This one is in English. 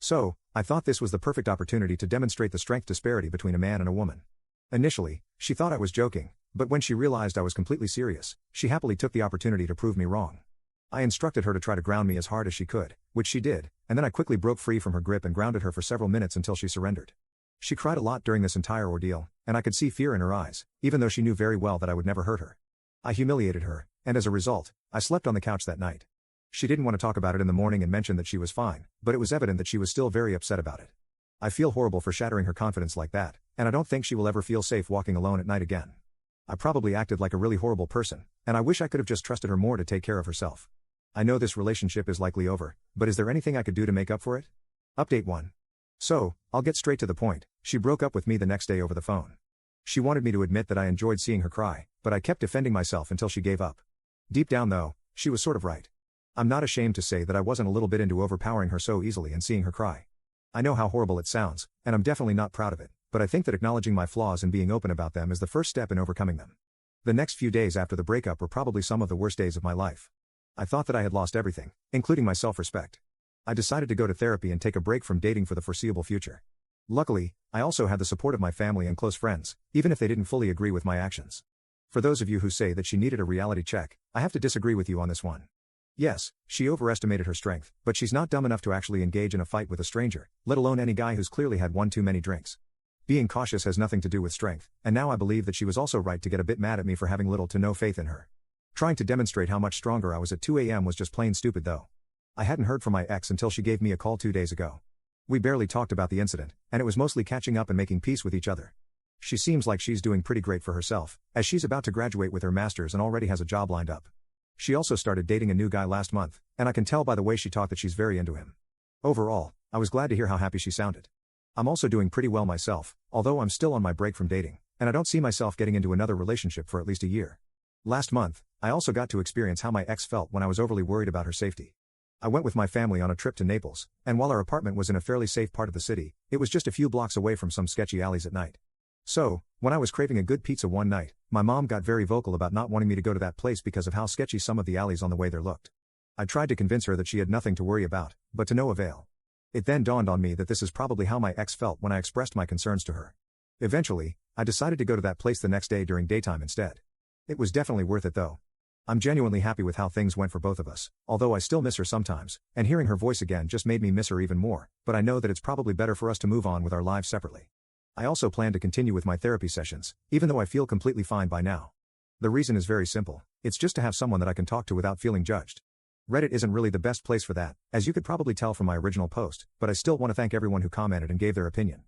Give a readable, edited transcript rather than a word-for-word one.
So, I thought this was the perfect opportunity to demonstrate the strength disparity between a man and a woman. Initially, she thought I was joking, but when she realized I was completely serious, she happily took the opportunity to prove me wrong. I instructed her to try to ground me as hard as she could, which she did, and then I quickly broke free from her grip and grounded her for several minutes until she surrendered. She cried a lot during this entire ordeal, and I could see fear in her eyes, even though she knew very well that I would never hurt her. I humiliated her, and as a result, I slept on the couch that night. She didn't want to talk about it in the morning and mentioned that she was fine, but it was evident that she was still very upset about it. I feel horrible for shattering her confidence like that, and I don't think she will ever feel safe walking alone at night again. I probably acted like a really horrible person, and I wish I could have just trusted her more to take care of herself. I know this relationship is likely over, but is there anything I could do to make up for it? Update 1. So, I'll get straight to the point, she broke up with me the next day over the phone. She wanted me to admit that I enjoyed seeing her cry, but I kept defending myself until she gave up. Deep down though, she was sort of right. I'm not ashamed to say that I wasn't a little bit into overpowering her so easily and seeing her cry. I know how horrible it sounds, and I'm definitely not proud of it, but I think that acknowledging my flaws and being open about them is the first step in overcoming them. The next few days after the breakup were probably some of the worst days of my life. I thought that I had lost everything, including my self-respect. I decided to go to therapy and take a break from dating for the foreseeable future. Luckily, I also had the support of my family and close friends, even if they didn't fully agree with my actions. For those of you who say that she needed a reality check, I have to disagree with you on this one. Yes, she overestimated her strength, but she's not dumb enough to actually engage in a fight with a stranger, let alone any guy who's clearly had one too many drinks. Being cautious has nothing to do with strength, and now I believe that she was also right to get a bit mad at me for having little to no faith in her. Trying to demonstrate how much stronger I was at 2 a.m. was just plain stupid though. I hadn't heard from my ex until she gave me a call 2 days ago. We barely talked about the incident, and it was mostly catching up and making peace with each other. She seems like she's doing pretty great for herself, as she's about to graduate with her master's and already has a job lined up. She also started dating a new guy last month, and I can tell by the way she talked that she's very into him. Overall, I was glad to hear how happy she sounded. I'm also doing pretty well myself, although I'm still on my break from dating, and I don't see myself getting into another relationship for at least a year. Last month, I also got to experience how my ex felt when I was overly worried about her safety. I went with my family on a trip to Naples, and while our apartment was in a fairly safe part of the city, it was just a few blocks away from some sketchy alleys at night. So, when I was craving a good pizza one night, my mom got very vocal about not wanting me to go to that place because of how sketchy some of the alleys on the way there looked. I tried to convince her that she had nothing to worry about, but to no avail. It then dawned on me that this is probably how my ex felt when I expressed my concerns to her. Eventually, I decided to go to that place the next day during daytime instead. It was definitely worth it though. I'm genuinely happy with how things went for both of us, although I still miss her sometimes, and hearing her voice again just made me miss her even more, but I know that it's probably better for us to move on with our lives separately. I also plan to continue with my therapy sessions, even though I feel completely fine by now. The reason is very simple, it's just to have someone that I can talk to without feeling judged. Reddit isn't really the best place for that, as you could probably tell from my original post, but I still want to thank everyone who commented and gave their opinion.